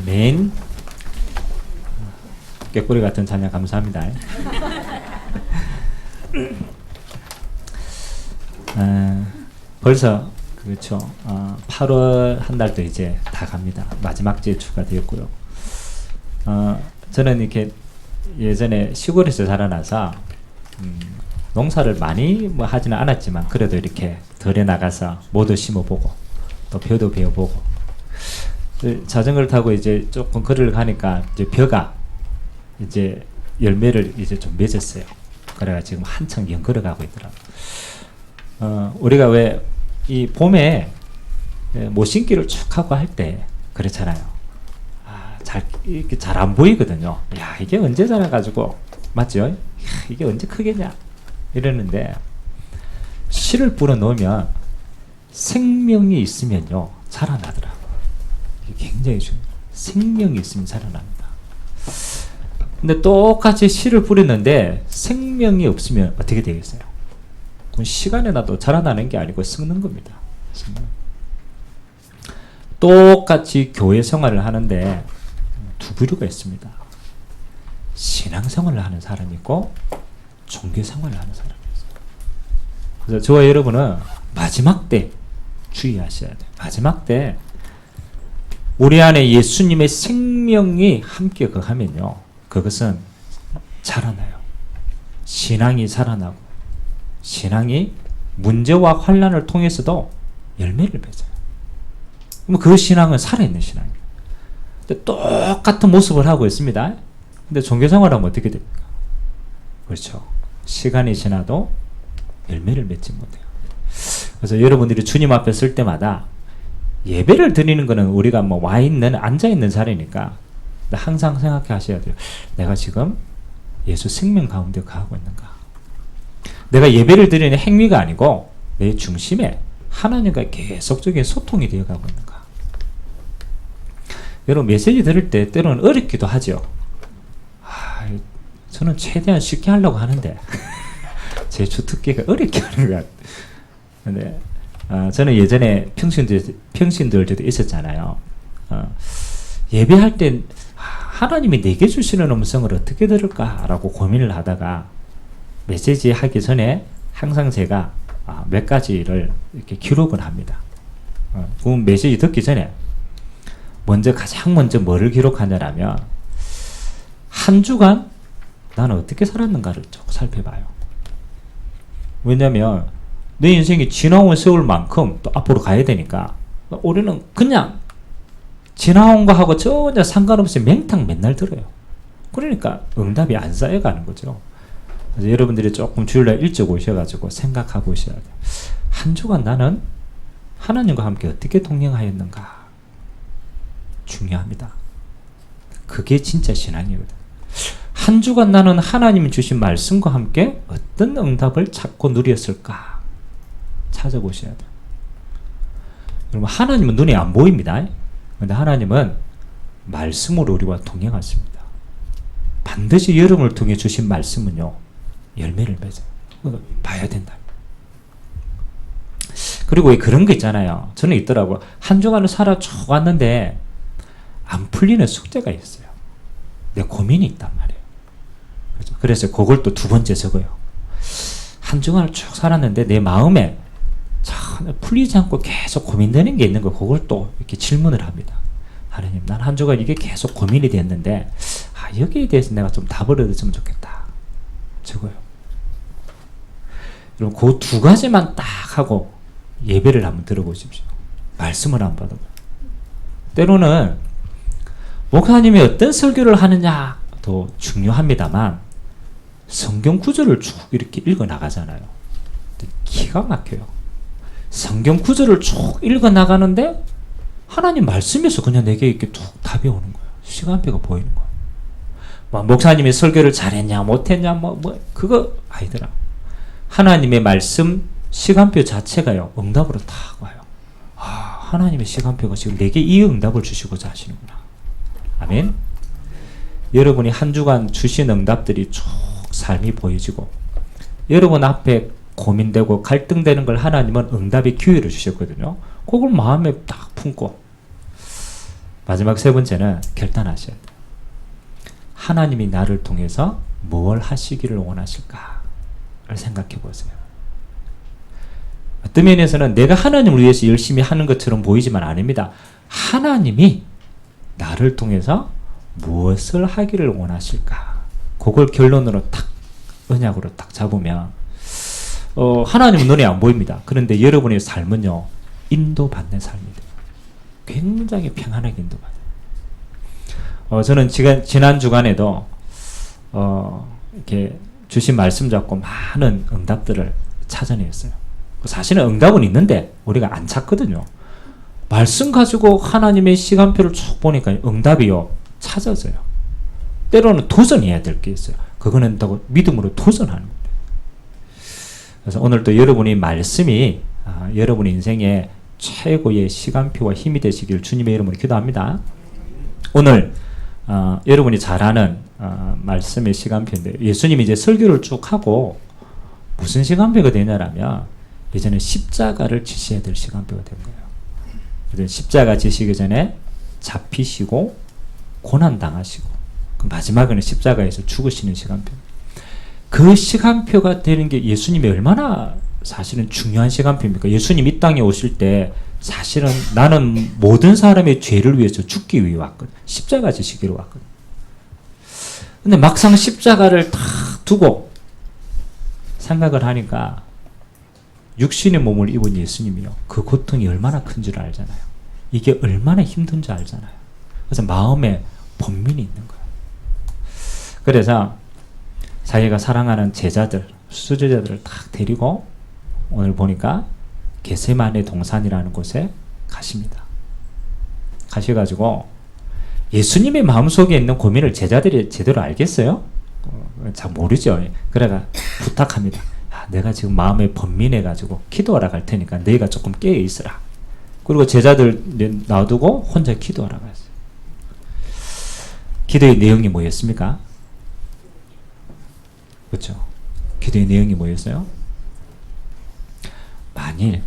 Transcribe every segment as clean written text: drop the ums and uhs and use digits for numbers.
아멘. 꾀꼬리 같은 찬양 감사합니다. 벌써 그렇죠. 8월 한 달도 이제 다 갑니다. 마지막 주에 추가되었고요. 저는 이렇게 예전에 시골에서 자라나서 농사를 많이 뭐 하지는 않았지만 그래도 이렇게 덜에 나가서 모두 심어보고 또 벼도 베어보고 자전거를 타고 이제 조금 거리를 가니까 이제 벼가 이제 열매를 이제 좀 맺었어요. 그래가 지금 한창 연걸어가고 있더라고요. 우리가 왜 이 봄에 모신기를 쭉 하고 할 때 그렇잖아요. 이렇게 잘 안 보이거든요. 야, 이게 언제 자라가지고, 맞죠? 야, 이게 언제 크겠냐? 이러는데, 씨를 뿌려 놓으면 생명이 있으면요, 자라나더라고요. 이게 굉장히 중요해요. 생명이 있으면 자라납니다. 근데 똑같이 씨를 뿌렸는데 생명이 없으면 어떻게 되겠어요? 그건 시간에 나도 자라나는 게 아니고 썩는 겁니다. 똑같이 교회 생활을 하는데 두 부류가 있습니다. 신앙생활을 하는 사람이 있고 종교생활을 하는 사람이 있어요. 그래서 저와 여러분은 마지막 때 주의하셔야 돼요. 마지막 때 우리 안에 예수님의 생명이 함께 거하면요, 그것은 자라나요. 신앙이 자라나고 신앙이 문제와 환난을 통해서도 열매를 맺어요. 그럼 그 신앙은 살아있는 신앙이에요. 근데 똑같은 모습을 하고 있습니다. 근데 종교생활하면 어떻게 됩니까? 그렇죠. 시간이 지나도 열매를 맺지 못해요. 그래서 여러분들이 주님 앞에 설 때마다 예배를 드리는 것은 우리가 뭐 와 있는, 앉아 있는 자리니까 항상 생각해 하셔야 돼요. 내가 지금 예수 생명 가운데 가고 있는가? 내가 예배를 드리는 행위가 아니고 내 중심에 하나님과 계속적인 소통이 되어가고 있는가? 여러분 메시지 들을 때 때로는 어렵기도 하죠. 저는 최대한 쉽게 하려고 하는데 제 주특기가 어렵게 하는 것 같아요. 근데 저는 예전에 평신들도 있었잖아요. 예배할 때 하나님이 내게 주시는 음성을 어떻게 들을까라고 고민을 하다가 메시지 하기 전에 항상 제가 몇 가지를 이렇게 기록을 합니다. 그 메시지 듣기 전에 가장 먼저 뭐를 기록하냐면 한 주간 나는 어떻게 살았는가를 쭉 살펴봐요. 왜냐면 내 인생이 지나온 세월만큼 또 앞으로 가야 되니까 우리는 그냥 지나온 거 하고 전혀 상관없이 맹탕 맨날 들어요. 그러니까 응답이 안 쌓여가는 거죠. 그래서 여러분들이 조금 주일날 일찍 오셔가지고 생각하고 오셔야 돼요. 한 주간 나는 하나님과 함께 어떻게 동행하였는가? 중요합니다. 그게 진짜 신앙이거든. 한 주간 나는 하나님이 주신 말씀과 함께 어떤 응답을 찾고 누렸을까? 찾아보셔야 돼요. 여러분, 하나님은 눈에 안 보입니다. 그런데 하나님은 말씀으로 우리와 동행하십니다. 반드시 여러분을 통해 주신 말씀은요, 열매를 맺어요. 봐야 된다. 그리고 그런 거 있잖아요. 저는 있더라고요. 한 주간을 살아 쭉 왔는데 안 풀리는 숙제가 있어요. 내 고민이 있단 말이에요. 그래서 그걸 또 두 번째 적어요. 한 주간을 쭉 살았는데 내 마음에 풀리지 않고 계속 고민되는 게 있는 거, 그걸 또 이렇게 질문을 합니다. 하나님, 난 한 주간 이게 계속 고민이 됐는데 여기에 대해서 내가 좀 답을 얻었으면 좋겠다. 적어요. 여러분, 그 두 가지만 딱 하고 예배를 한번 들어보십시오. 말씀을 한번 받아봐요. 때로는 목사님이 어떤 설교를 하느냐도 중요합니다만 성경 구절을 쭉 이렇게 읽어 나가잖아요. 기가 막혀요. 성경 구절을 쭉 읽어 나가는데 하나님 말씀에서 그냥 내게 이렇게 툭 답이 오는 거예요. 시간표가 보이는 거예요. 목사님이 설교를 잘했냐 못했냐 그거 아니더라. 하나님의 말씀 시간표 자체가요, 응답으로 딱 와요. 하나님의 시간표가 지금 내게 이 응답을 주시고자 하시는구나. 아멘. 여러분이 한 주간 주신 응답들이 쭉 삶이 보여지고 여러분 앞에 고민되고 갈등되는 걸 하나님은 응답의 기회를 주셨거든요. 그걸 마음에 딱 품고 마지막 세 번째는 결단하셔야 돼요. 하나님이 나를 통해서 뭘 하시기를 원하실까를 생각해 보세요. 어떤 면에서는 내가 하나님을 위해서 열심히 하는 것처럼 보이지만 아닙니다. 하나님이 나를 통해서 무엇을 하기를 원하실까? 그걸 결론으로 딱 언약으로 딱 잡으면 하나님은 눈에 안 보입니다. 그런데 여러분의 삶은요, 인도받는 삶이에요. 굉장히 평안하게 인도받아요. 저는 지난 주간에도 이렇게 주신 말씀 잡고 많은 응답들을 찾아냈어요. 사실은 응답은 있는데 우리가 안 찾거든요. 말씀 가지고 하나님의 시간표를 쭉 보니까 응답이요, 찾아져요. 때로는 도전해야 될 게 있어요. 그거는 믿음으로 도전하는 겁니다. 그래서 오늘도 여러분이 말씀이 여러분의 인생의 최고의 시간표와 힘이 되시길 주님의 이름으로 기도합니다. 오늘 여러분이 잘 아는 말씀의 시간표인데, 예수님이 이제 설교를 쭉 하고 무슨 시간표가 되냐라면 이제는 십자가를 지셔야 될 시간표가 된 거예요. 그래서 십자가 지시기 전에 잡히시고 고난당하시고 마지막에는 십자가에서 죽으시는 시간표. 그 시간표가 되는 게 예수님이 얼마나 사실은 중요한 시간표입니까? 예수님 이 땅에 오실 때 사실은 나는 모든 사람의 죄를 위해서 죽기 위해 왔거든. 십자가 지시기로 왔거든. 근데 막상 십자가를 다 두고 생각을 하니까 육신의 몸을 입은 예수님이요, 그 고통이 얼마나 큰 줄 알잖아요. 이게 얼마나 힘든 줄 알잖아요. 그래서 마음에 번민이 있는 거예요. 그래서 자기가 사랑하는 제자들, 수제자들을 딱 데리고 오늘 보니까 겟세마네 동산이라는 곳에 가십니다. 가셔가지고 예수님의 마음속에 있는 고민을 제자들이 제대로 알겠어요? 잘 모르죠. 그래가 부탁합니다. 내가 지금 마음에 번민해가지고 기도하러 갈 테니까 너희가 조금 깨어 있으라. 그리고 제자들 놔두고 혼자 기도하러 갔어요. 기도의 내용이 뭐였습니까? 그렇죠. 기도의 내용이 뭐였어요? 만일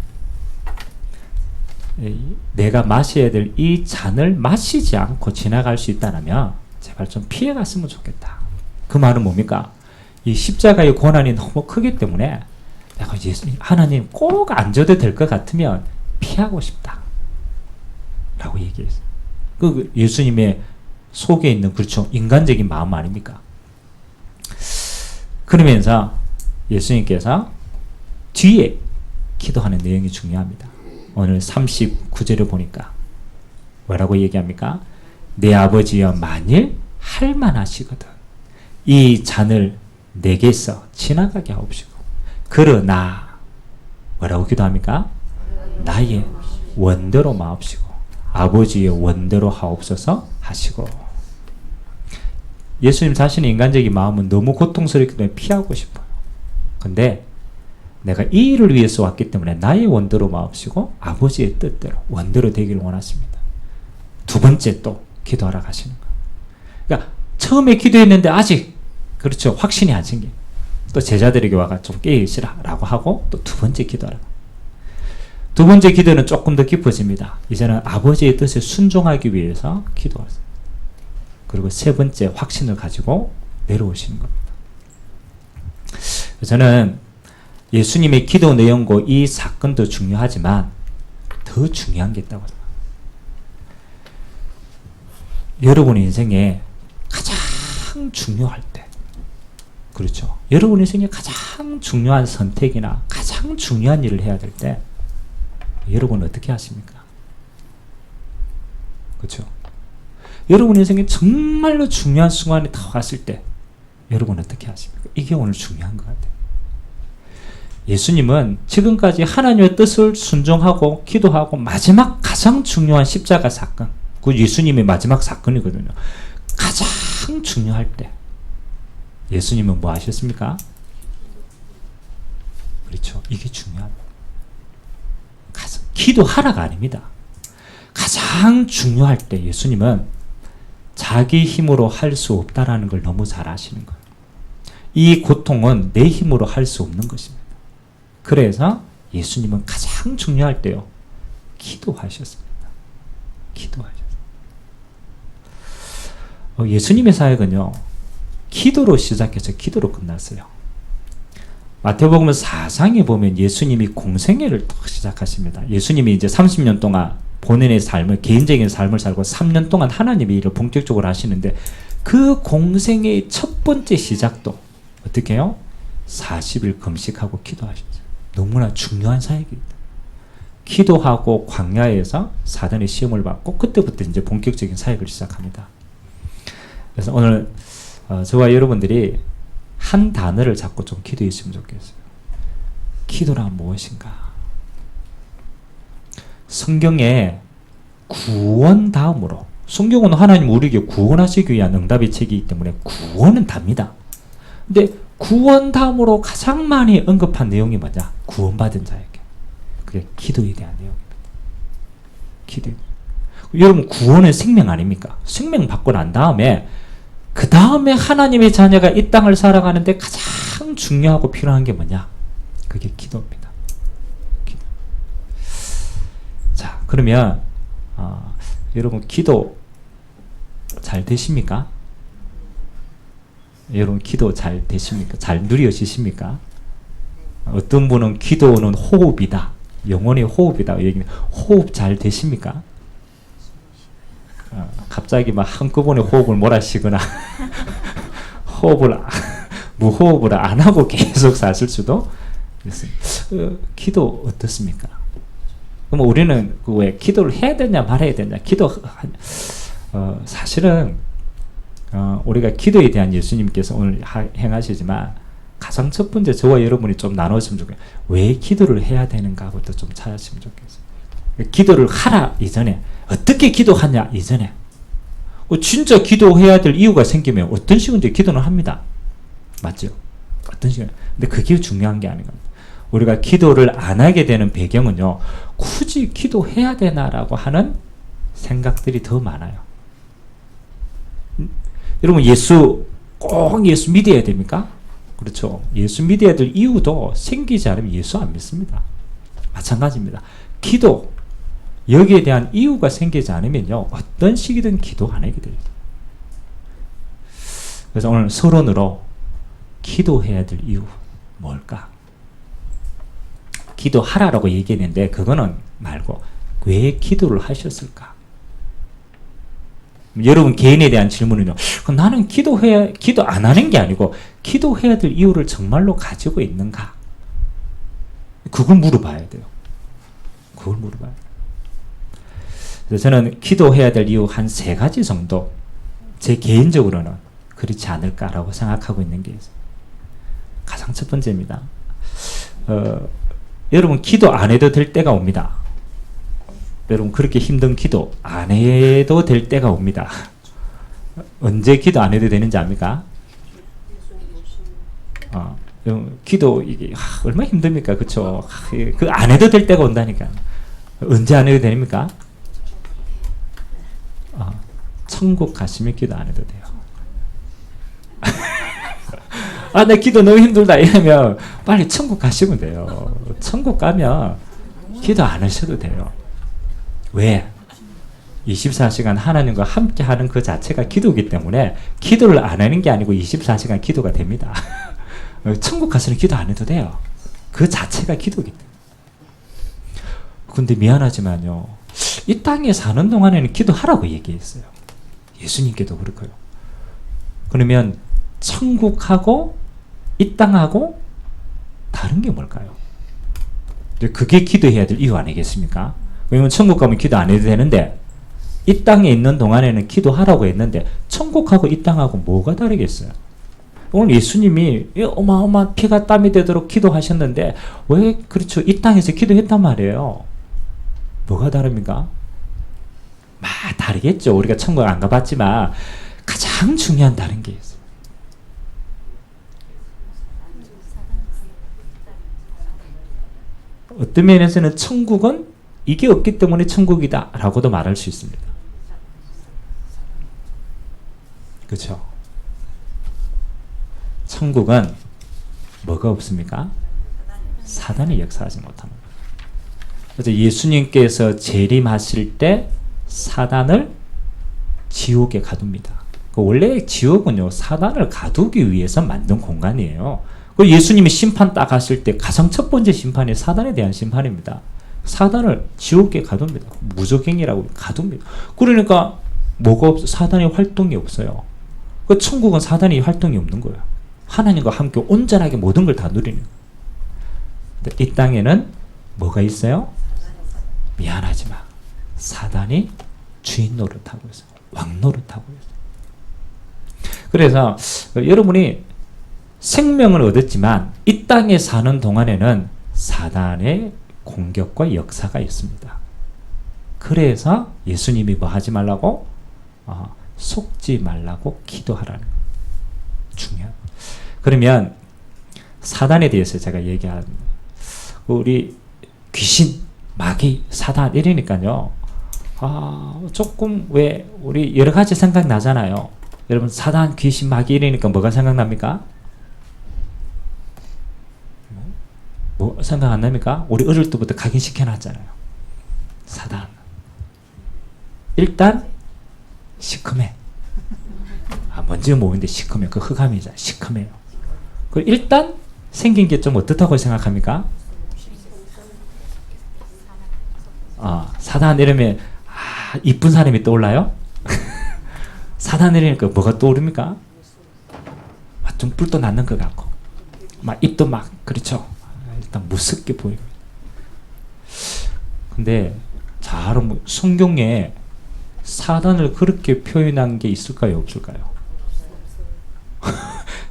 내가 마셔야 될 이 잔을 마시지 않고 지나갈 수 있다면 제발 좀 피해 갔으면 좋겠다. 그 말은 뭡니까? 이 십자가의 고난이 너무 크기 때문에 내가 하나님 꼭 안 줘도 될 것 같으면 피하고 싶다 라고 얘기했어요. 그 예수님의 속에 있는, 그렇죠, 인간적인 마음 아닙니까? 그러면서 예수님께서 뒤에 기도하는 내용이 중요합니다. 오늘 39절을 보니까 뭐라고 얘기합니까? 내 아버지여, 만일 할만하시거든 이 잔을 내게서 지나가게 하옵시고, 그러나 뭐라고 기도합니까? 나의 원대로 마옵시고 아버지의 원대로 하옵소서 하시고. 예수님 자신의 인간적인 마음은 너무 고통스럽기 때문에 피하고 싶어요. 근데 내가 이 일을 위해서 왔기 때문에 나의 원대로 마옵시고 아버지의 뜻대로 원대로 되기를 원하십니다. 두 번째 또 기도하러 가시는 거예요. 그러니까 처음에 기도했는데 아직, 그렇죠, 확신이 안 생겨. 또 제자들에게 와가 좀 깨어있으라 라고 하고 또 두 번째 기도하라. 두 번째 기도는 조금 더 깊어집니다. 이제는 아버지의 뜻에 순종하기 위해서 기도하세요. 그리고 세 번째 확신을 가지고 내려오시는 겁니다. 저는 예수님의 기도 내용과 이 사건도 중요하지만 더 중요한 게 있다고 생각합니다. 여러분의 인생에 가장 중요할 때, 그렇죠, 여러분 인생에 가장 중요한 선택이나 가장 중요한 일을 해야 될 때 여러분은 어떻게 하십니까? 그렇죠? 여러분 인생에 정말로 중요한 순간이 다 왔을 때 여러분 어떻게 하십니까? 이게 오늘 중요한 것 같아요. 예수님은 지금까지 하나님의 뜻을 순종하고 기도하고 마지막 가장 중요한 십자가 사건, 그 예수님의 마지막 사건이거든요. 가장 중요할 때 예수님은 뭐 하셨습니까? 그렇죠. 이게 중요합니다. 기도하라가 아닙니다. 가장 중요할 때 예수님은 자기 힘으로 할 수 없다라는 걸 너무 잘 아시는 거예요. 이 고통은 내 힘으로 할 수 없는 것입니다. 그래서 예수님은 가장 중요할 때요, 기도하셨습니다. 기도하셨어요. 예수님의 사역은요, 기도로 시작해서 기도로 끝났어요. 마태복음 4장에 보면 예수님이 공생애를 또 시작하십니다. 예수님이 이제 30년 동안 본인의 삶을, 개인적인 삶을 살고 3년 동안 하나님의 일을 본격적으로 하시는데, 그 공생애의 첫 번째 시작도 어떻게 해요? 40일 금식하고 기도하셨어요. 너무나 중요한 사역입니다. 기도하고 광야에서 사단의 시험을 받고 그때부터 이제 본격적인 사역을 시작합니다. 그래서 오늘 저와 여러분들이 한 단어를 잡고 좀 기도했으면 좋겠어요. 기도란 무엇인가? 성경에 구원 다음으로, 성경은 하나님 우리에게 구원하시기 위한 응답의 책이기 때문에 구원은 답니다. 근데 구원 다음으로 가장 많이 언급한 내용이 뭐냐? 구원받은 자에게. 그게 기도에 대한 내용입니다. 기도. 여러분, 구원은 생명 아닙니까? 생명 받고 난 다음에 그 다음에 하나님의 자녀가 이 땅을 살아가는데 가장 중요하고 필요한 게 뭐냐? 그게 기도입니다. 기도. 자, 그러면 여러분, 기도 잘 되십니까? 여러분, 기도 잘 되십니까? 잘 누려지십니까? 어떤 분은 기도는 호흡이다, 영혼의 호흡이다 얘기는, 호흡 잘 되십니까? 갑자기 막 한꺼번에 호흡을 몰아쉬거나 호흡을 무호흡을 안 하고 계속 사실 수도 있습니다. 기도 어떻습니까? 그럼 우리는 왜 기도를 해야 되냐 말아야 되냐? 사실은 우리가 기도에 대한 예수님께서 오늘 행하시지만 가장 첫 번째 저와 여러분이 좀 나눴으면 좋겠어요. 왜 기도를 해야 되는가부터 좀 찾았으면 좋겠어요. 기도를 하라 이전에, 어떻게 기도하냐 이전에, 진짜 기도해야 될 이유가 생기면 어떤 식으로 기도는 합니다. 맞죠? 어떤 식으로. 근데 그게 중요한 게 아닌가. 우리가 기도를 안 하게 되는 배경은요, 굳이 기도해야 되나라고 하는 생각들이 더 많아요. 여러분, 꼭 예수 믿어야 됩니까? 그렇죠. 예수 믿어야 될 이유도 생기지 않으면 예수 안 믿습니다. 마찬가지입니다. 기도, 여기에 대한 이유가 생기지 않으면요, 어떤 식이든 기도 안 하게 돼요. 그래서 오늘 서론으로 기도해야 될 이유 뭘까? 기도하라라고 얘기했는데 그거는 말고 왜 기도를 하셨을까? 여러분 개인에 대한 질문은요, 나는 기도 안 하는 게 아니고 기도해야 될 이유를 정말로 가지고 있는가? 그걸 물어봐야 돼요. 그걸 물어봐야 돼요. 그래서 저는 기도해야 될 이유 한 3가지 정도, 제 개인적으로는 그렇지 않을까라고 생각하고 있는 게 있어요. 가장 첫 번째입니다. 여러분, 기도 안 해도 될 때가 옵니다. 여러분, 그렇게 힘든 기도 안 해도 될 때가 옵니다. 언제 기도 안 해도 되는지 압니까? 기도 이게 얼마나 힘듭니까? 그쵸? 그 안 해도 될 때가 온다니까. 언제 안 해도 됩니까? 천국 가시면 기도 안 해도 돼요. 나 기도 너무 힘들다 이러면 빨리 천국 가시면 돼요. 천국 가면 기도 안 하셔도 돼요. 왜? 24시간 하나님과 함께 하는 그 자체가 기도이기 때문에 기도를 안 하는 게 아니고 24시간 기도가 됩니다. 천국 가서는 기도 안 해도 돼요. 그 자체가 기도이기 때문에. 근데 미안하지만요, 이 땅에 사는 동안에는 기도하라고 얘기했어요. 예수님께도 그렇고요. 그러면 천국하고 이 땅하고 다른 게 뭘까요? 그게 기도해야 될 이유 아니겠습니까? 왜냐면 천국 가면 기도 안 해도 되는데 이 땅에 있는 동안에는 기도하라고 했는데 천국하고 이 땅하고 뭐가 다르겠어요? 오늘 예수님이 어마어마한 피가 땀이 되도록 기도하셨는데 왜 그렇죠? 이 땅에서 기도했단 말이에요. 뭐가 다릅니까? 다르겠죠. 우리가 천국 안 가봤지만 가장 중요한 다른 게 있어요. 어떤 면에서는 천국은 이게 없기 때문에 천국이다 라고도 말할 수 있습니다. 그렇죠? 천국은 뭐가 없습니까? 사단이 역사하지 못하는 거예요. 그래서 예수님께서 재림하실 때 사단을 지옥에 가둡니다. 그 원래 지옥은요, 사단을 가두기 위해서 만든 공간이에요. 그 예수님이 심판 딱 하실 때 가장 첫 번째 심판이 사단에 대한 심판입니다. 사단을 지옥에 가둡니다. 무적행이라고 가둡니다. 그러니까 뭐가 없어? 사단의 활동이 없어요. 그 천국은 사단의 활동이 없는 거예요. 하나님과 함께 온전하게 모든 걸 다 누리는 거예요. 근데 이 땅에는 뭐가 있어요? 미안하지만 사단이 주인 노릇하고 있어요. 왕 노릇하고 있어요. 그래서 여러분이 생명을 얻었지만 이 땅에 사는 동안에는 사단의 공격과 역사가 있습니다. 그래서 예수님이 뭐 하지 말라고? 속지 말라고 기도하라는 거예요. 중요한. 그러면 사단에 대해서 제가 얘기합니다. 우리 귀신, 마귀, 사단 이러니까요. 조금 왜 우리 여러 가지 생각나잖아요. 여러분 사단, 귀신, 마귀 이러니까 뭐가 생각납니까? 뭐 생각 안 납니까? 우리 어릴 때부터 각인시켜놨잖아요. 사단. 일단 시커매. 먼지가 모이는데 시커매. 그 흑암이잖아요. 시커매요. 그 일단 생긴 게 좀 어떻다고 생각합니까? 사단 이러면 이쁜 사람이 떠올라요? 사단 이러니까 뭐가 떠오릅니까? 좀 뿔도 났는 것 같고 막 입도 막 그렇죠. 일단 무섭게 보입니다. 근데 잘 성경에 사단을 그렇게 표현한 게 있을까요? 없을까요?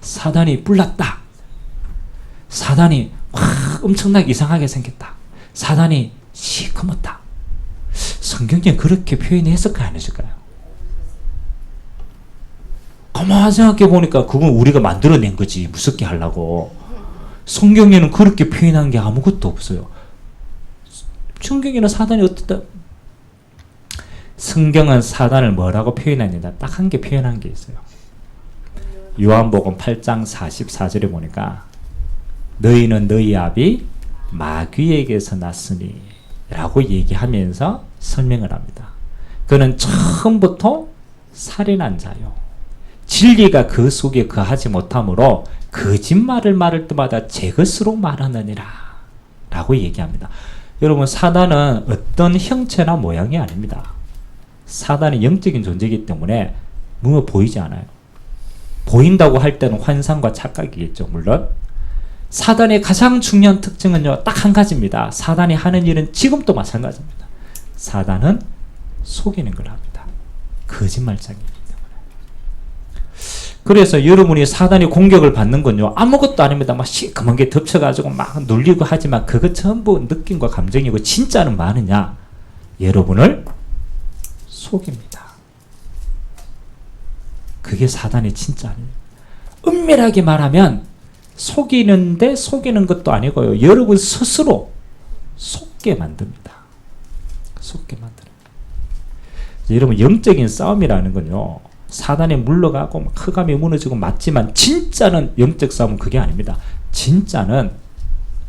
사단이 뿔났다. 사단이 엄청나게 이상하게 생겼다. 사단이 시커멓다. 성경에 그렇게 표현했을까요? 안 했을까요? 가만히 생각해 보니까 그건 우리가 만들어낸 거지. 무섭게 하려고. 성경에는 그렇게 표현한 게 아무것도 없어요. 성경에는 사단이 어떻다? 성경은 사단을 뭐라고 표현했느냐? 딱 한 개 표현한 게 있어요. 요한복음 8장 44절에 보니까 너희는 너희 아비 마귀에게서 났으니 라고 얘기하면서 설명을 합니다. 그는 처음부터 살인한 자요. 진리가 그 속에 거하지 못하므로 거짓말을 말할 때마다 제 것으로 말하느니라 라고 얘기합니다. 여러분 사단은 어떤 형체나 모양이 아닙니다. 사단이 영적인 존재이기 때문에 뭔가 보이지 않아요. 보인다고 할 때는 환상과 착각이겠죠. 물론 사단의 가장 중요한 특징은요, 딱 한 가지입니다. 사단이 하는 일은 지금도 마찬가지입니다. 사단은 속이는 걸 합니다. 거짓말장이기 때문에. 그래서 여러분이 사단이 공격을 받는 건요, 아무것도 아닙니다. 막 시커먼 게 덮쳐가지고 막 눌리고 하지만 그거 전부 느낌과 감정이고 진짜는 많으냐? 여러분을 속입니다. 그게 사단의 진짜 아니에요. 은밀하게 말하면 속이는데 속이는 것도 아니고요. 여러분 스스로 속게 만듭니다. 속게 만드는. 여러분 영적인 싸움이라는 건요. 사단에 물러가고 막 흑암이 무너지고 맞지만 진짜는 영적 싸움은 그게 아닙니다. 진짜는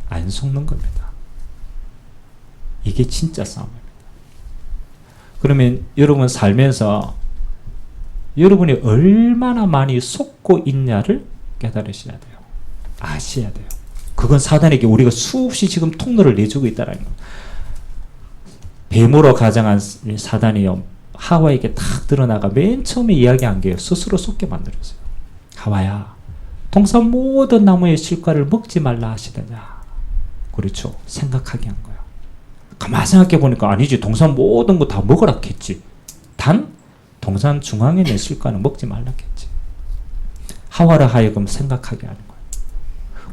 안 속는 겁니다. 이게 진짜 싸움입니다. 그러면 여러분 살면서 여러분이 얼마나 많이 속고 있냐를 깨달으셔야 돼요. 아셔야 돼요. 그건 사단에게 우리가 수없이 지금 통로를 내주고 있다는 거예요. 뱀으로 가장한 사단이요. 하와에게 탁 드러나가 맨 처음에 이야기한 게 스스로 속게 만들었어요. 하와야, 동산 모든 나무의 실과를 먹지 말라 하시더냐. 그렇죠. 생각하게 한 거예요. 가만히 생각해 보니까 아니지. 동산 모든 거 다 먹으라 했지. 단 동산 중앙에 있는 실과는 먹지 말라 했지. 하와를 하여금 생각하게 하는 거예요.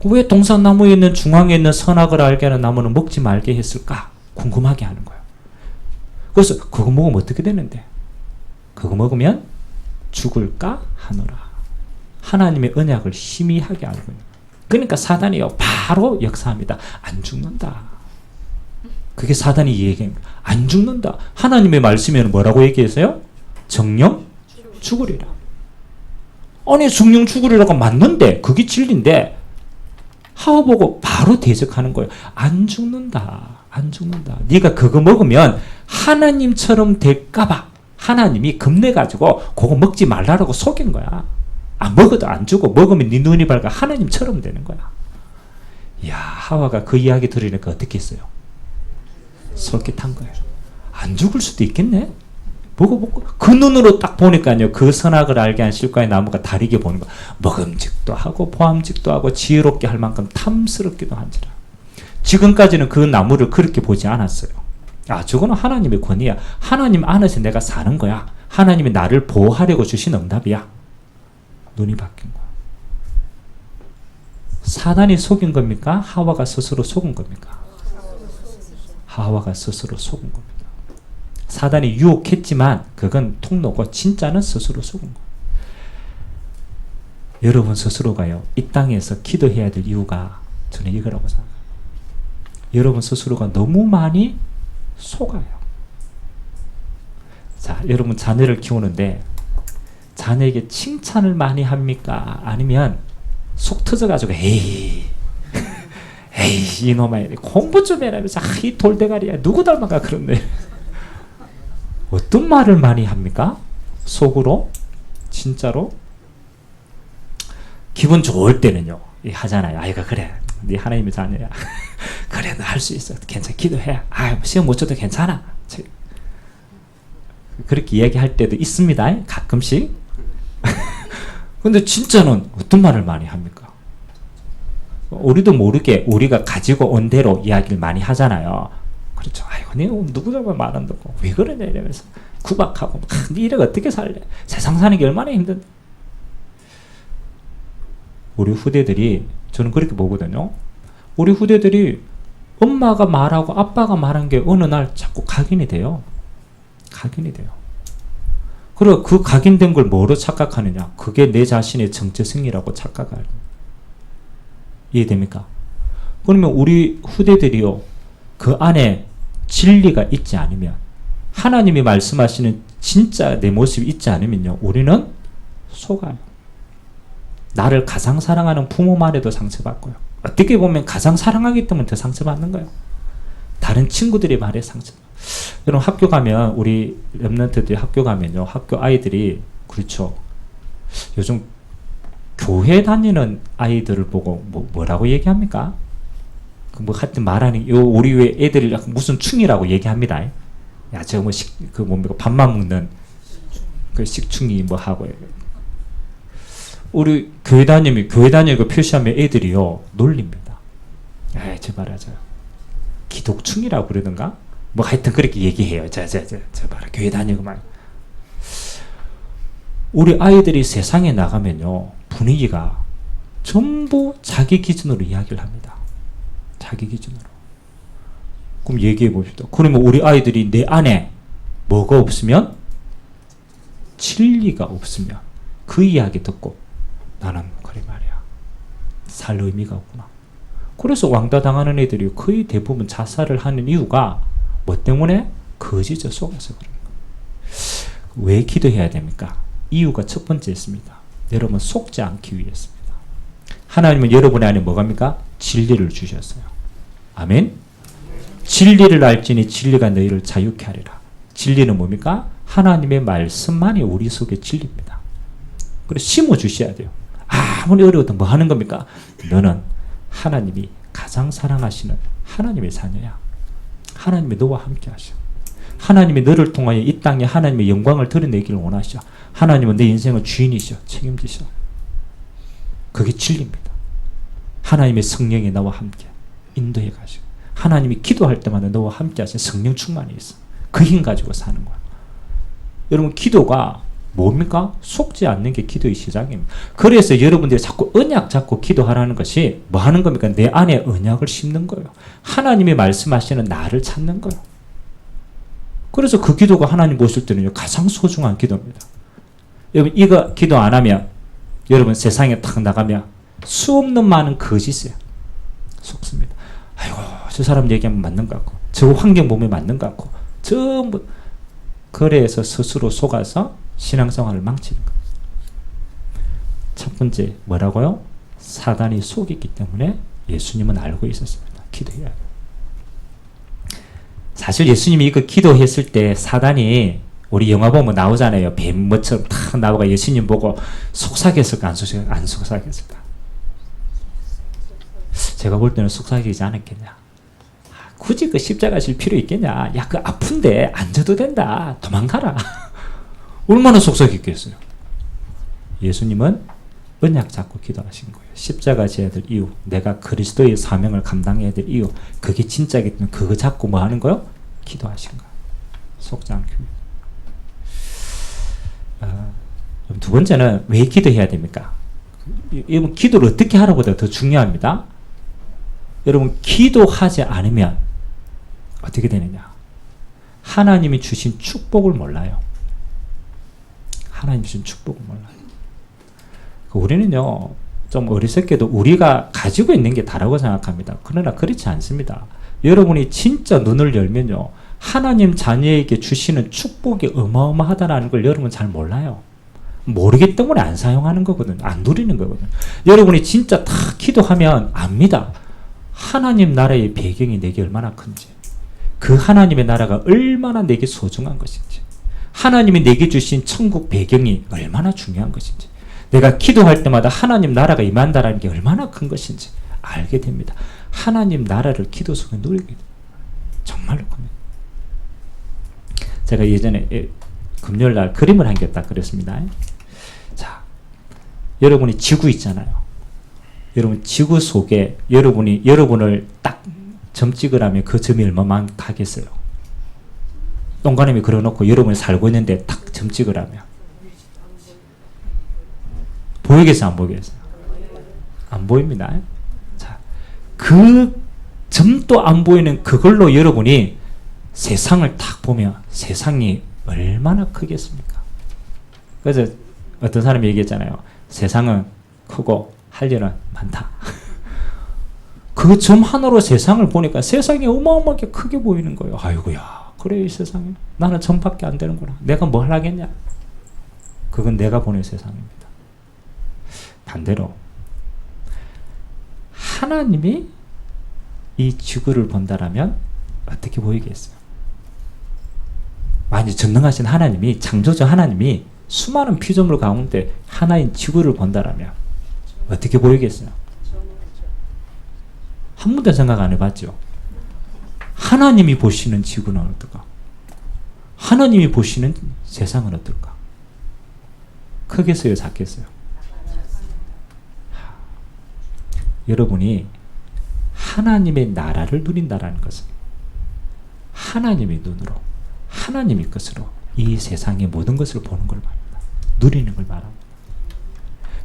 왜 동산 나무에 있는 중앙에 있는 선악을 알게 하는 나무는 먹지 말게 했을까? 궁금하게 하는 거예요. 그래서 그거 먹으면 어떻게 되는데? 그거 먹으면 죽을까 하노라. 하나님의 언약을 희미하게 알고 있는 거예요. 그러니까 사단이요 바로 역사합니다. 안 죽는다. 그게 사단이 얘기합니다. 안 죽는다. 하나님의 말씀에는 뭐라고 얘기했어요? 정령 죽으리라. 아니 정령 죽으리라가 맞는데 그게 진리인데 하와 보고 바로 대적하는 거예요. 안 죽는다. 안 죽는다. 네가 그거 먹으면 하나님처럼 될까봐 하나님이 겁내가지고 그거 먹지 말라고 속인 거야. 먹어도 안 주고 먹으면 네 눈이 밝아 하나님처럼 되는 거야. 이야, 하와가 그 이야기 들으니까 어떻게 했어요? 솔깃한 거예요. 안 죽을 수도 있겠네. 먹어보고 그 눈으로 딱 보니까요, 그 선악을 알게 한 실과의 나무가 다르게 보는 거. 먹음직도 하고 보암직도 하고 지혜롭게 할 만큼 탐스럽기도 한지라. 지금까지는 그 나무를 그렇게 보지 않았어요. 저거는 하나님의 권위야. 하나님 안에서 내가 사는 거야. 하나님이 나를 보호하려고 주신 응답이야. 눈이 바뀐 거야. 사단이 속인 겁니까? 하와가 스스로 속은 겁니까? 하와가 스스로 속은 겁니다. 사단이 유혹했지만 그건 통로고 진짜는 스스로 속은 거예요. 여러분 스스로가요, 이 땅에서 기도해야 될 이유가 저는 이거라고 생각해요. 여러분 스스로가 너무 많이 속아요. 자, 여러분 자녀를 키우는데 자녀에게 칭찬을 많이 합니까? 아니면 속 터져가지고 에이 이놈아 공부 좀 해라 면서 이 돌대가리야 누구 닮아가 그런데 어떤 말을 많이 합니까? 속으로? 진짜로? 기분 좋을 때는요 하잖아요. 아이가 그래 네 하나님의 자녀야 그래 너 할 수 있어 괜찮아 기도해 시험 못 쳐도 괜찮아 그렇게 이야기할 때도 있습니다. 가끔씩. 근데 진짜는 어떤 말을 많이 합니까? 우리도 모르게 우리가 가지고 온 대로 이야기를 많이 하잖아요. 그렇죠. 아이고, 네 누구라고 말한다고. 왜 그러냐 이러면서 구박하고 네 일을 어떻게 살래? 세상 사는 게 얼마나 힘든데. 우리 후대들이 저는 그렇게 보거든요. 우리 후대들이 엄마가 말하고 아빠가 말한 게 어느 날 자꾸 각인이 돼요. 각인이 돼요. 그리고 그 각인된 걸 뭐로 착각하느냐? 그게 내 자신의 정체성이라고 착각해요. 이해됩니까? 그러면 우리 후대들이요, 그 안에 진리가 있지 않으면, 하나님이 말씀하시는 진짜 내 모습이 있지 않으면요, 우리는 속아요. 나를 가장 사랑하는 부모 말에도 상처받고요. 어떻게 보면 가장 사랑하기 때문에 더 상처받는 거예요. 다른 친구들의 말에 상처. 여러분 학교 가면 우리 렘넌트들이 학교 가면요, 학교 아이들이 그렇죠. 요즘 교회 다니는 아이들을 보고 뭐라고 얘기합니까? 뭐 하여튼 말하는 요 우리 왜 애들이 무슨 충이라고 얘기합니다. 야 저 뭐 그 뭡니까 밥만 먹는 그 식충이 뭐 하고 우리 교회 다니고 표시하면 애들이요 놀립니다. 저 말하자요. 기독충이라고 그러던가? 뭐 하여튼 그렇게 얘기해요. 저 봐라 교회 다니고 말. 우리 아이들이 세상에 나가면요 분위기가 전부 자기 기준으로 이야기를 합니다. 자기 기준으로. 그럼 얘기해 봅시다. 그러면 우리 아이들이 내 안에 뭐가 없으면? 진리가 없으면 그 이야기 듣고 나는 그래 말이야 살 의미가 없구나. 그래서 왕따 당하는 애들이 거의 대부분 자살을 하는 이유가 뭐 때문에? 거짓에 속아서 그런 거예요. 왜 기도해야 됩니까? 이유가 첫 번째 있습니다. 여러분 속지 않기 위해서입니다. 하나님은 여러분 안에 뭐갑니까? 진리를 주셨어요. 아멘. 진리를 알지니 진리가 너희를 자유케 하리라. 진리는 뭡니까? 하나님의 말씀만이 우리 속에 진리입니다. 그래서 심어 주셔야 돼요. 아무리 어려워도 뭐 하는 겁니까? 너는 하나님이 가장 사랑하시는 하나님의 자녀야. 하나님이 너와 함께 하셔. 하나님이 너를 통하여 이 땅에 하나님의 영광을 드러내기를 원하셔. 하나님은 내 인생의 주인이셔. 책임지셔. 그게 진리입니다. 하나님의 성령이 나와 함께 인도해 가시고 하나님이 기도할 때마다 너와 함께 하신 성령 충만이 있어. 그 힘 가지고 사는 거야. 여러분 기도가 뭡니까? 속지 않는 게 기도의 시작입니다. 그래서 여러분들이 자꾸 언약 잡고 기도하라는 것이 뭐 하는 겁니까? 내 안에 언약을 심는 거예요. 하나님이 말씀하시는 나를 찾는 거예요. 그래서 그 기도가 하나님 보실 때는요 가장 소중한 기도입니다. 여러분 이거 기도 안 하면 여러분 세상에 딱 나가면 수없는 많은 거짓이에요. 속습니다. 아이고 저 사람 얘기하면 맞는 것 같고 저 환경 보면 맞는 것 같고 전부 그래서 스스로 속아서 신앙생활을 망치는 거예요. 첫 번째 뭐라고요? 사단이 속이기 때문에 예수님은 알고 있었습니다. 기도해야 돼요. 사실 예수님이 이거 기도했을 때 사단이 우리 영화 보면 나오잖아요. 뱀처럼 탁 나오가 예수님 보고 속삭였을까 안 속삭였을까? 제가 볼 때는 속삭이지 않았겠냐. 굳이 그 십자가 질 필요 있겠냐. 야, 그 아픈데 앉아도 된다. 도망가라. 얼마나 속삭였겠어요. 예수님은 언약 잡고 기도하신 거예요. 십자가 지어야 될 이유, 내가 그리스도의 사명을 감당해야 될 이유, 그게 진짜기 때문에 그거 잡고 뭐 하는 거요? 기도하신 거예요. 속지 않게. 두 번째는 왜 기도해야 됩니까? 여러분, 기도를 어떻게 하라보다 더 중요합니다. 여러분, 기도하지 않으면 어떻게 되느냐? 하나님이 주신 축복을 몰라요. 하나님이 주신 축복을 몰라요. 우리는요, 좀 어리석게도 우리가 가지고 있는 게 다라고 생각합니다. 그러나 그렇지 않습니다. 여러분이 진짜 눈을 열면요, 하나님 자녀에게 주시는 축복이 어마어마하다는 걸 여러분 잘 몰라요. 모르기 때문에 안 사용하는 거거든. 안 누리는 거거든. 여러분이 진짜 다 기도하면 압니다. 하나님 나라의 배경이 내게 얼마나 큰지, 그 하나님의 나라가 얼마나 내게 소중한 것인지, 하나님이 내게 주신 천국 배경이 얼마나 중요한 것인지, 내가 기도할 때마다 하나님 나라가 임한다라는 게 얼마나 큰 것인지 알게 됩니다. 하나님 나라를 기도 속에 누리게 됩니다. 정말로 큽니다. 제가 예전에 금요일날 그림을 한 게 딱 그랬습니다. 자, 여러분이 지구 있잖아요. 여러분 지구 속에 여러분을 딱 점 찍으라면 그 점이 얼마만 가겠어요? 동그라미 그려놓고 여러분이 살고 있는데 딱 점 찍으라면 보이겠어요? 안 보이겠어요? 안 보입니다. 자, 그 점도 안 보이는 그걸로 여러분이 세상을 딱 보면 세상이 얼마나 크겠습니까? 그래서 어떤 사람이 얘기했잖아요. 세상은 크고 할 일은 많다. 그 점 하나로 세상을 보니까 세상이 어마어마하게 크게 보이는 거예요. 아이고야, 그래 이 세상에 나는 점밖에 안 되는구나. 내가 뭘 하겠냐? 그건 내가 보는 세상입니다. 반대로 하나님이 이 지구를 본다라면 어떻게 보이겠어요? 만약 전능하신 하나님이, 창조주 하나님이 수많은 피조물 가운데 하나인 지구를 본다라면 어떻게 보이겠어요? 한 번도 생각 안 해봤죠? 하나님이 보시는 지구는 어떨까? 하나님이 보시는 세상은 어떨까? 크겠어요? 작겠어요? 여러분이 하나님의 나라를 누린다라는 것은 하나님의 눈으로, 하나님의 것으로 이 세상의 모든 것을 보는 걸 말합니다. 누리는 걸 말합니다.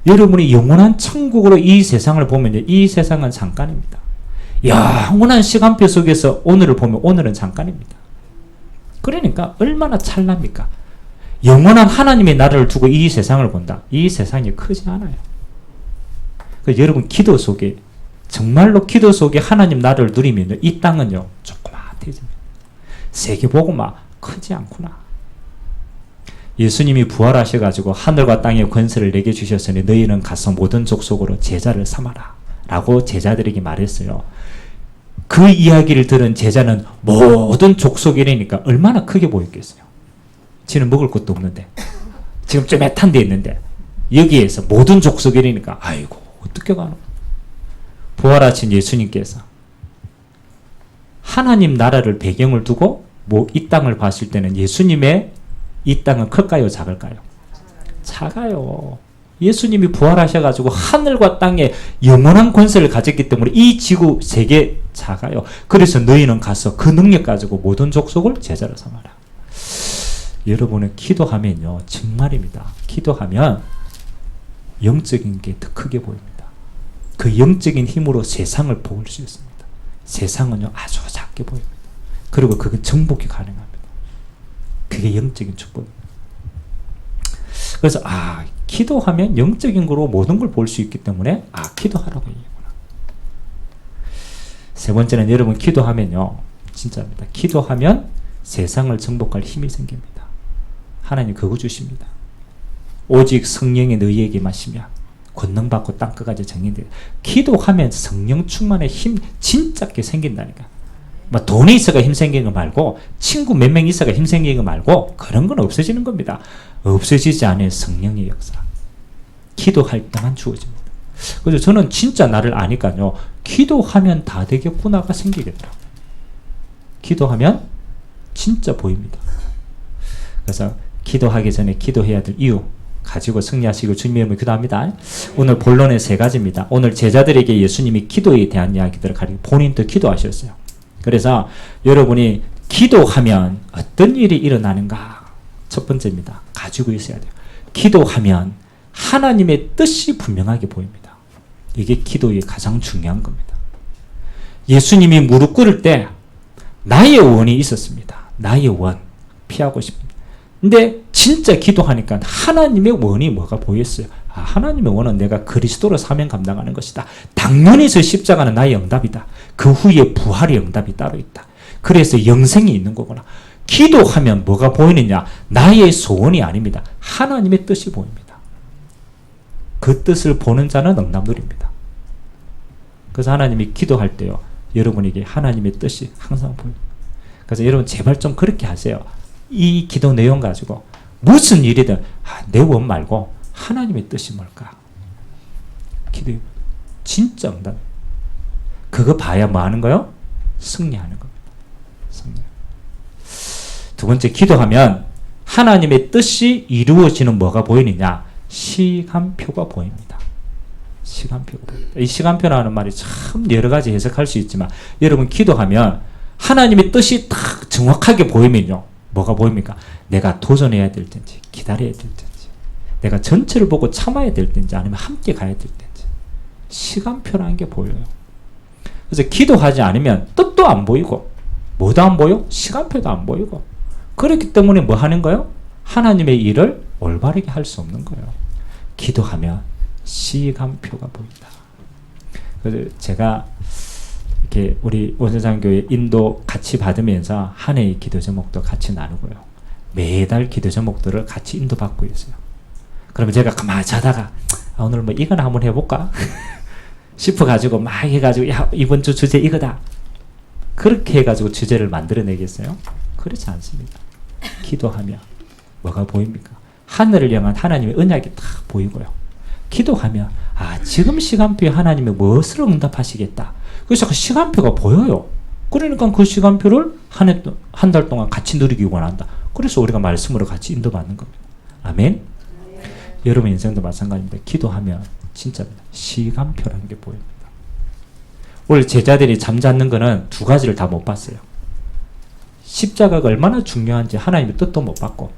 여러분이 영원한 천국으로 이 세상을 보면요, 이 세상은 잠깐입니다. 영원한 시간표 속에서 오늘을 보면 오늘은 잠깐입니다. 그러니까 얼마나 찰납니까? 영원한 하나님의 나라를 두고 이 세상을 본다. 이 세상이 크지 않아요. 그래서 여러분 기도 속에, 정말로 기도 속에 하나님 나라를 누리면 이 땅은요 조그마해집니다. 세계 보고 막 크지 않구나. 예수님이 부활하셔가지고 하늘과 땅의 권세를 내게 주셨으니 너희는 가서 모든 족속으로 제자를 삼아라 라고 제자들에게 말했어요. 그 이야기를 들은 제자는 모든 족속이라니까 얼마나 크게 보였겠어요. 지는 먹을 것도 없는데, 지금 좀 애탄 데 있는데 여기에서 모든 족속이라니까 아이고 어떻게 가노? 부활하신 예수님께서 하나님 나라를 배경을 두고 이 땅을 봤을 때는 예수님의 이 땅은 클까요? 작을까요? 작아요. 예수님이 부활하셔가지고 하늘과 땅에 영원한 권세를 가졌기 때문에 이 지구 세계 작아요. 그래서 너희는 가서 그 능력 가지고 모든 족속을 제자로 삼아라. 여러분은 기도하면요, 정말입니다. 기도하면 영적인 게 더 크게 보입니다. 그 영적인 힘으로 세상을 볼 수 있습니다. 세상은요 아주 작게 보입니다. 그리고 그게 정복이 가능합니다. 그게 영적인 축복입니다. 그래서 기도하면 영적인 거로 모든 걸 볼 수 있기 때문에 기도하라고 얘기구나. 세 번째는 여러분 기도하면요, 진짜입니다. 기도하면 세상을 정복할 힘이 생깁니다. 하나님 그거 주십니다. 오직 성령이 너희에게 마시면 권능 받고 땅끝까지 정인돼. 기도하면 성령 충만의 힘 진짜게 생긴다니까. 뭐 돈이 있어가 힘생긴 거 말고 친구 몇 명 있어가 힘생긴 거 말고 그런 건 없어지는 겁니다. 없어지지 않은 성령의 역사. 기도할 때만 주어집니다. 그래서 저는 진짜 나를 아니까요. 기도하면 다 되겠구나가 생기겠더라고요. 기도하면 진짜 보입니다. 그래서 기도하기 전에 기도해야 될 이유 가지고 승리하시고 주님의 이름으로 기도합니다. 오늘 본론의 세 가지입니다. 오늘 제자들에게 예수님이 기도에 대한 이야기들을 가리고 본인도 기도하셨어요. 그래서 여러분이 기도하면 어떤 일이 일어나는가? 첫 번째입니다. 가지고 있어야 돼요. 기도하면 하나님의 뜻이 분명하게 보입니다. 이게 기도의 가장 중요한 겁니다. 예수님이 무릎 꿇을 때 나의 원이 있었습니다. 나의 원 피하고 싶습니다. 근데 진짜 기도하니까 하나님의 원이 뭐가 보였어요. 아, 하나님의 원은 내가 그리스도로 사명 감당하는 것이다. 당연히 저 십자가는 나의 응답이다. 그 후에 부활의 응답이 따로 있다. 그래서 영생이 있는 거구나. 기도하면 뭐가 보이느냐? 나의 소원이 아닙니다. 하나님의 뜻이 보입니다. 그 뜻을 보는 자는 응답 누립니다. 그래서 하나님이 기도할 때요, 여러분에게 하나님의 뜻이 항상 보입니다. 그래서 여러분 제발 좀 그렇게 하세요. 이 기도 내용 가지고 무슨 일이든 내 원 말고 하나님의 뜻이 뭘까? 기도 진짜 응답. 그거 봐야 뭐 하는 거요? 승리하는 겁니다. 승리. 두 번째, 기도하면 하나님의 뜻이 이루어지는 뭐가 보이느냐? 시간표가 보입니다. 시간표가 보입니다. 이 시간표라는 말이 참 여러 가지 해석할 수 있지만 여러분 기도하면 하나님의 뜻이 딱 정확하게 보이면요. 뭐가 보입니까? 내가 도전해야 될 텐지 기다려야 될 텐지 내가 전체를 보고 참아야 될 텐지 아니면 함께 가야 될 텐지 시간표라는 게 보여요. 그래서 기도하지 않으면 뜻도 안 보이고 뭐도 안 보여? 시간표도 안 보이고 그렇기 때문에 뭐 하는 거예요? 하나님의 일을 올바르게 할 수 없는 거예요. 기도하면 시간표가 보인다. 그래서 제가 이렇게 우리 원세상교회 인도 같이 받으면서 한 해의 기도 제목도 같이 나누고요. 매달 기도 제목들을 같이 인도받고 있어요. 그러면 제가 가만히 자다가 오늘 뭐 이거나 한번 해볼까? 싶어가지고 막 해가지고 야 이번 주 주제 이거다. 그렇게 해가지고 주제를 만들어내겠어요? 그렇지 않습니다. 기도하면 뭐가 보입니까? 하늘을 향한 하나님의 언약이 딱 보이고요. 기도하면 지금 시간표에 하나님이 무엇을 응답하시겠다. 그래서 그 시간표가 보여요. 그러니까 그 시간표를 한 달 동안 같이 누리기 원한다. 그래서 우리가 말씀으로 같이 인도받는 겁니다. 아멘? 여러분 인생도 마찬가지입니다. 기도하면 진짜 시간표라는 게 보입니다. 원래 제자들이 잠잤는 거는 두 가지를 다 못 봤어요. 십자가가 얼마나 중요한지 하나님의 뜻도 못 봤고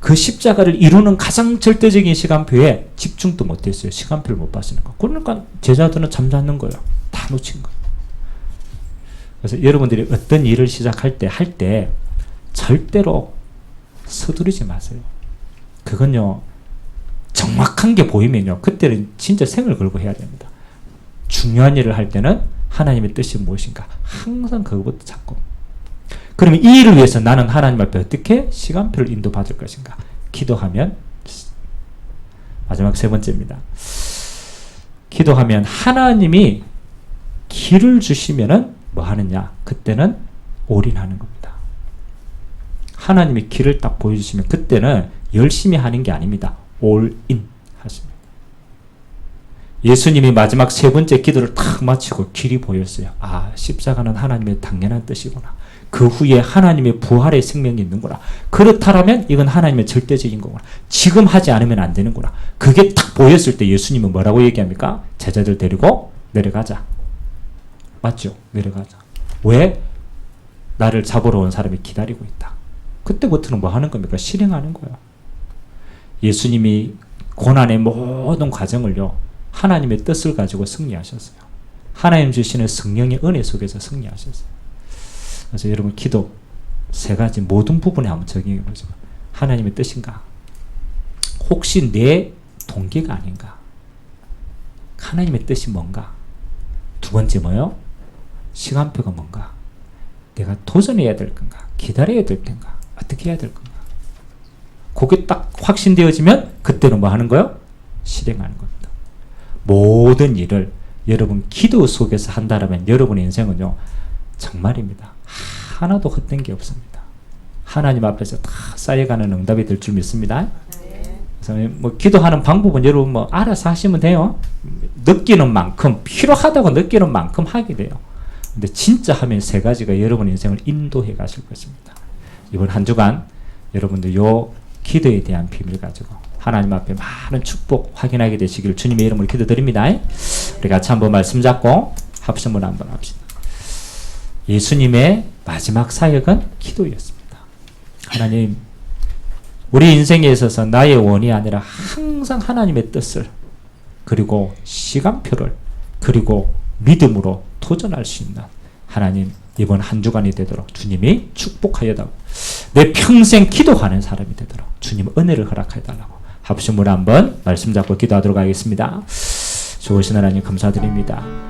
그 십자가를 이루는 가장 절대적인 시간표에 집중도 못했어요. 시간표를 못 봤으니까. 그러니까 제자들은 잠자는 거예요. 다 놓친 거예요. 그래서 여러분들이 어떤 일을 시작할 때, 할 때 절대로 서두르지 마세요. 그건요, 정확한 게 보이면요, 그때는 진짜 생을 걸고 해야 됩니다. 중요한 일을 할 때는 하나님의 뜻이 무엇인가? 항상 그것부터 찾고. 그러면 이 일을 위해서 나는 하나님 앞에 어떻게 시간표를 인도받을 것인가? 기도하면, 마지막 세 번째입니다. 기도하면 하나님이 길을 주시면은 뭐 하느냐? 그때는 올인하는 겁니다. 하나님이 길을 딱 보여주시면 그때는 열심히 하는 게 아닙니다. 올인 하십니다. 예수님이 마지막 세 번째 기도를 탁 마치고 길이 보였어요. 십자가는 하나님의 당연한 뜻이구나. 그 후에 하나님의 부활의 생명이 있는구나. 그렇다면 이건 하나님의 절대적인 거구나. 지금 하지 않으면 안 되는구나. 그게 딱 보였을 때 예수님은 뭐라고 얘기합니까? 제자들 데리고 내려가자. 맞죠? 내려가자. 왜? 나를 잡으러 온 사람이 기다리고 있다. 그때부터는 뭐 하는 겁니까? 실행하는 거예요. 예수님이 고난의 모든 과정을요, 하나님의 뜻을 가지고 승리하셨어요. 하나님 주시는 성령의 은혜 속에서 승리하셨어요. 그래서 여러분 기도 세 가지 모든 부분에 한번 적용해 보죠. 하나님의 뜻인가? 혹시 내 동기가 아닌가? 하나님의 뜻이 뭔가? 두 번째 뭐요? 시간표가 뭔가? 내가 도전해야 될 건가? 기다려야 될 건가? 어떻게 해야 될 건가? 그게 딱 확신되어지면 그때는 뭐 하는 거예요? 실행하는 겁니다. 모든 일을 여러분 기도 속에서 한다라면 여러분의 인생은요, 정말입니다. 하나도 헛된 게 없습니다. 하나님 앞에서 다 쌓여가는 응답이 될 줄 믿습니다. 그래서 뭐 기도하는 방법은 여러분 뭐 알아서 하시면 돼요. 느끼는 만큼, 필요하다고 느끼는 만큼 하게 돼요. 근데 진짜 하면 세 가지가 여러분 인생을 인도해 가실 것입니다. 이번 한 주간 여러분들 요 기도에 대한 비밀 가지고 하나님 앞에 많은 축복 확인하게 되시길 주님의 이름으로 기도드립니다. 우리 같이 한번 말씀 잡고 합심을 한번 합시다. 예수님의 마지막 사역은 기도였습니다. 하나님, 우리 인생에 있어서 나의 원이 아니라 항상 하나님의 뜻을, 그리고 시간표를, 그리고 믿음으로 도전할 수 있는 하나님, 이번 한 주간이 되도록 주님이 축복하여 달라고, 내 평생 기도하는 사람이 되도록 주님 은혜를 허락하여 달라고 합심으로 한번 말씀 잡고 기도하도록 하겠습니다. 좋으신 하나님 감사드립니다.